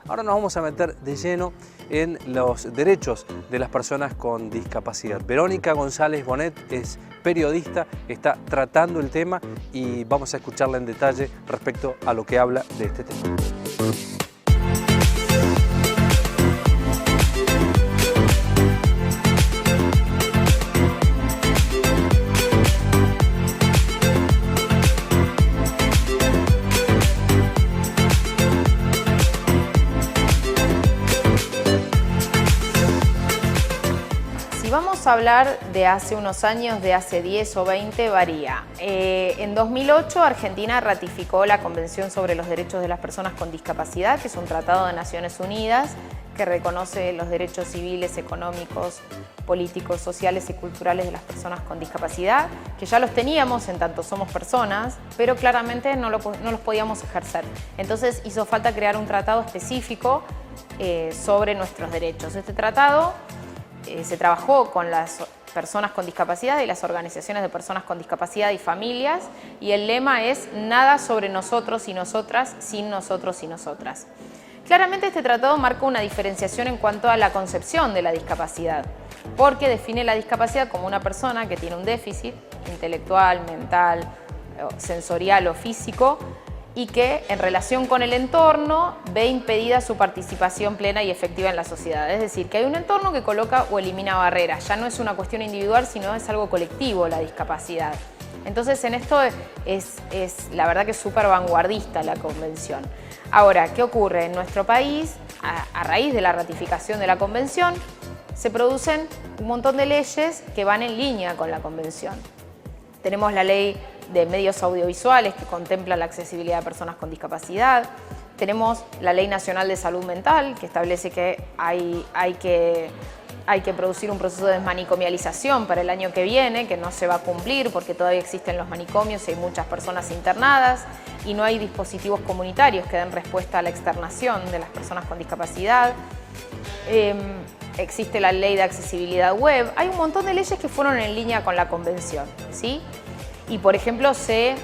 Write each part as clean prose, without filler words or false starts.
Ahora nos vamos a meter de lleno en los derechos de las personas con discapacidad. Verónica González Bonet es periodista, está tratando el tema y vamos a escucharla en detalle respecto a lo que habla de este tema. Vamos a hablar de hace unos años, de hace 10 o 20, varía. En 2008 Argentina ratificó la Convención sobre los Derechos de las Personas con Discapacidad, que es un tratado de Naciones Unidas que reconoce los derechos civiles, económicos, políticos, sociales y culturales de las personas con discapacidad, que ya los teníamos en tanto somos personas, pero claramente no los podíamos ejercer. Entonces hizo falta crear un tratado específico sobre nuestros derechos. Este tratado se trabajó con las personas con discapacidad y las organizaciones de personas con discapacidad y familias, y el lema es nada sobre nosotros y nosotras sin nosotros y nosotras. Claramente este tratado marca una diferenciación en cuanto a la concepción de la discapacidad, porque define la discapacidad como una persona que tiene un déficit intelectual, mental, sensorial o físico, y que en relación con el entorno ve impedida su participación plena y efectiva en la sociedad. Es decir, que hay un entorno que coloca o elimina barreras. Ya no es una cuestión individual, sino es algo colectivo la discapacidad. Entonces en esto es la verdad que es súper vanguardista la convención. Ahora, ¿qué ocurre? En nuestro país, a raíz de la ratificación de la convención, se producen un montón de leyes que van en línea con la convención. Tenemos la ley de medios audiovisuales que contempla la accesibilidad de personas con discapacidad. Tenemos la Ley Nacional de Salud Mental que establece que hay que producir un proceso de desmanicomialización para el año que viene, que no se va a cumplir porque todavía existen los manicomios y hay muchas personas internadas y no hay dispositivos comunitarios que den respuesta a la externación de las personas con discapacidad. Existe la Ley de Accesibilidad Web. Hay un montón de leyes que fueron en línea con la convención, ¿sí? Y, por ejemplo, se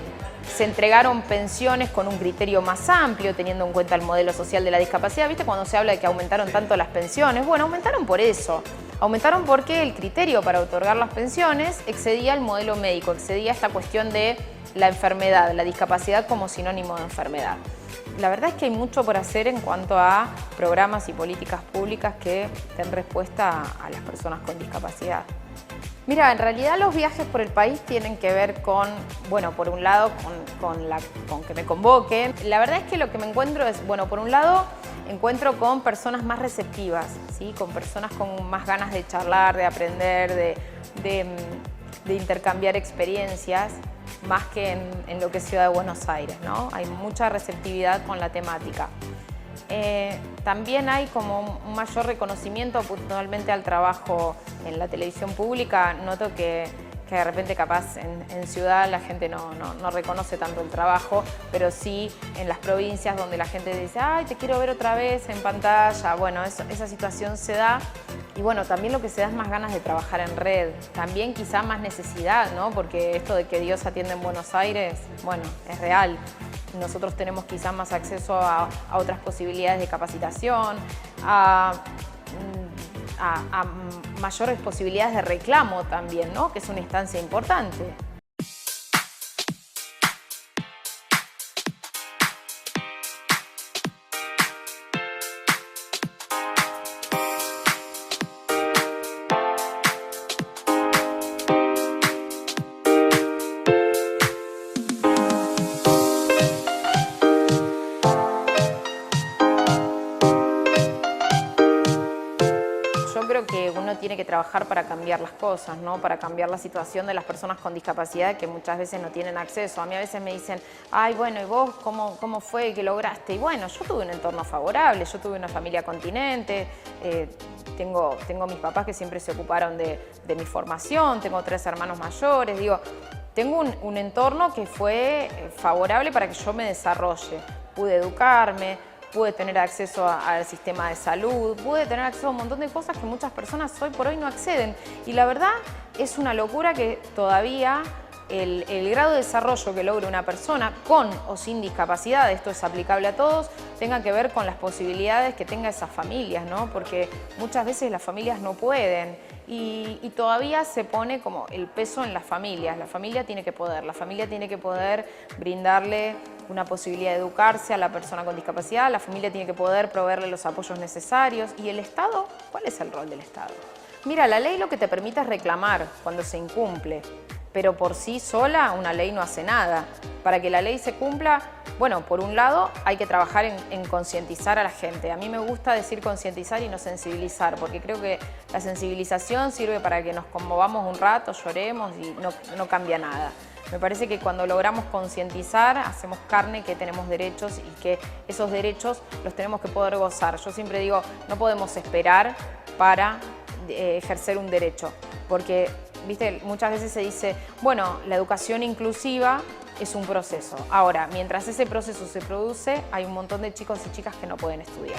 entregaron pensiones con un criterio más amplio, teniendo en cuenta el modelo social de la discapacidad. ¿Viste cuando se habla de que aumentaron tanto las pensiones? Bueno, aumentaron por eso. Aumentaron porque el criterio para otorgar las pensiones excedía el modelo médico, excedía esta cuestión de la enfermedad, la discapacidad como sinónimo de enfermedad. La verdad es que hay mucho por hacer en cuanto a programas y políticas públicas que den respuesta a las personas con discapacidad. Mira, en realidad los viajes por el país tienen que ver con, bueno, por un lado con que me convoquen. La verdad es que lo que me encuentro es, bueno, por un lado encuentro con personas más receptivas, ¿sí? Con personas con más ganas de charlar, de aprender, de intercambiar experiencias, más que en lo que es Ciudad de Buenos Aires, ¿no? Hay mucha receptividad con la temática. También hay como un mayor reconocimiento puntualmente al trabajo en la televisión pública. Noto que de repente capaz en ciudad la gente no reconoce tanto el trabajo, pero sí en las provincias donde la gente dice ¡ay, te quiero ver otra vez en pantalla! Bueno, esa situación se da. Y bueno, también lo que se da es más ganas de trabajar en red. También quizá más necesidad, ¿no? Porque esto de que Dios atiende en Buenos Aires, bueno, es real. Nosotros tenemos quizá más acceso a otras posibilidades de capacitación, a mayores posibilidades de reclamo también, ¿no? Que es una instancia importante. Yo creo que uno tiene que trabajar para cambiar las cosas, ¿no? Para cambiar la situación de las personas con discapacidad que muchas veces no tienen acceso. A mí a veces me dicen, ay, bueno, ¿y vos cómo fue que lograste? Y bueno, yo tuve un entorno favorable, yo tuve una familia continente, tengo mis papás que siempre se ocuparon de mi formación, tengo 3 hermanos mayores, digo, tengo un entorno que fue favorable para que yo me desarrolle. Pude educarme, pude tener acceso al sistema de salud, pude tener acceso a un montón de cosas que muchas personas hoy por hoy no acceden. Y la verdad es una locura que todavía el grado de desarrollo que logre una persona con o sin discapacidad, esto es aplicable a todos, tenga que ver con las posibilidades que tenga esas familias, ¿no? Porque muchas veces las familias no pueden y todavía se pone como el peso en las familias. La familia tiene que poder, la familia tiene que poder brindarle una posibilidad de educarse a la persona con discapacidad, la familia tiene que poder proveerle los apoyos necesarios. ¿Y el Estado? ¿Cuál es el rol del Estado? Mira, la ley lo que te permite es reclamar cuando se incumple, pero por sí sola una ley no hace nada. Para que la ley se cumpla, bueno, por un lado hay que trabajar en concientizar a la gente. A mí me gusta decir concientizar y no sensibilizar, porque creo que la sensibilización sirve para que nos conmovamos un rato, lloremos y no cambia nada. Me parece que cuando logramos concientizar, hacemos carne que tenemos derechos y que esos derechos los tenemos que poder gozar. Yo siempre digo, no podemos esperar para ejercer un derecho, porque ¿viste? Muchas veces se dice, bueno, la educación inclusiva es un proceso. Ahora, mientras ese proceso se produce, hay un montón de chicos y chicas que no pueden estudiar.